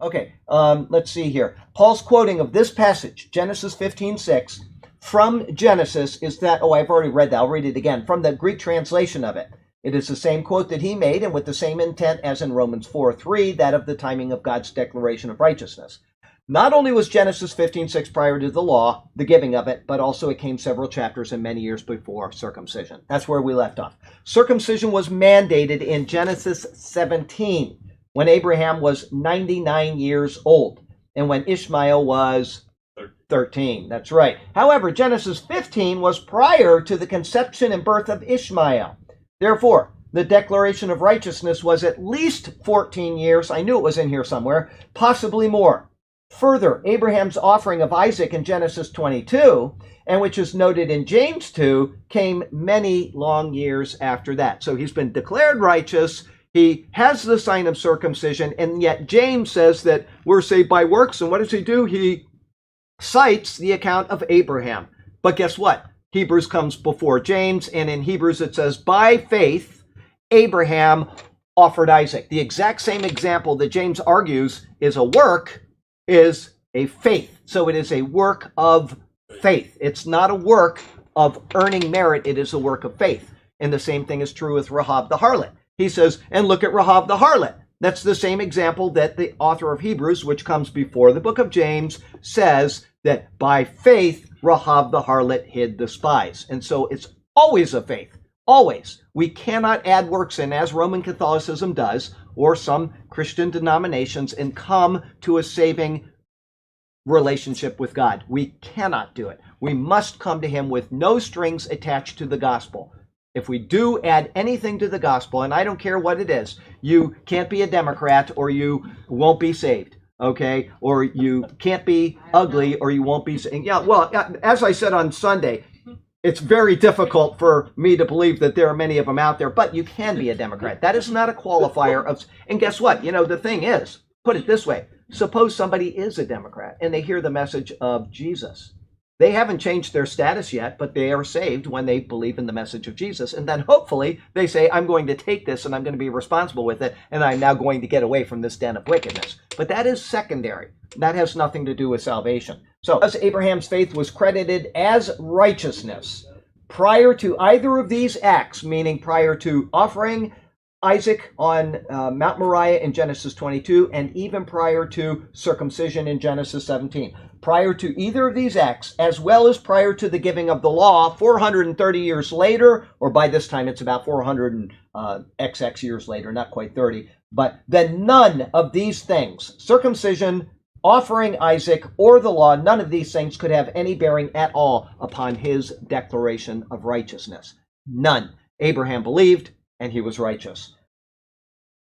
Okay, let's see here. Paul's quoting of this passage, Genesis 15:6, from Genesis is that, I've already read that. I'll read it again. From the Greek translation of it. It is the same quote that he made and with the same intent as in Romans 4:3, that of the timing of God's declaration of righteousness. Not only was Genesis 15:6 prior to the law, the giving of it, but also it came several chapters and many years before circumcision. That's where we left off. Circumcision was mandated in Genesis 17 when Abraham was 99 years old and when Ishmael was 13. That's right. However, Genesis 15 was prior to the conception and birth of Ishmael. Therefore, the declaration of righteousness was at least 14 years. I knew it was in here somewhere, possibly more. Further, Abraham's offering of Isaac in Genesis 22, and which is noted in James 2, came many long years after that. So he's been declared righteous. He has the sign of circumcision, and yet James says that we're saved by works. And what does he do? He cites the account of Abraham. But guess what? Hebrews comes before James, and in Hebrews it says, by faith, Abraham offered Isaac. The exact same example that James argues is a work is a faith. So it is a work of faith. It's not a work of earning merit. It is a work of faith. And the same thing is true with Rahab the harlot. He says, and look at Rahab the harlot. That's the same example that the author of Hebrews, which comes before the book of James, says that by faith, Rahab the harlot hid the spies. And so it's always a faith. Always. We cannot add works in, as Roman Catholicism does, or some Christian denominations, and come to a saving relationship with God. We cannot do it. We must come to him with no strings attached to the gospel. If we do add anything to the gospel, and I don't care what it is, you can't be a Democrat or you won't be saved, okay? Or you can't be ugly or you won't be saved. Yeah, well, as I said on Sunday, it's very difficult for me to believe that there are many of them out there, but you can be a Democrat. That is not a qualifier of, and guess what? The thing is, put it this way, suppose somebody is a Democrat and they hear the message of Jesus. They haven't changed their status yet, but they are saved when they believe in the message of Jesus. And then hopefully they say, I'm going to take this and I'm going to be responsible with it, and I'm now going to get away from this den of wickedness. But that is secondary. That has nothing to do with salvation. So, as Abraham's faith was credited as righteousness prior to either of these acts, meaning prior to offering Isaac on Mount Moriah in Genesis 22, and even prior to circumcision in Genesis 17. Prior to either of these acts, as well as prior to the giving of the law, 430 years later, or by this time it's about 400 and XX years later, not quite 30, but then none of these things, circumcision, offering Isaac, or the law, none of these things could have any bearing at all upon his declaration of righteousness. None. Abraham believed, and he was righteous.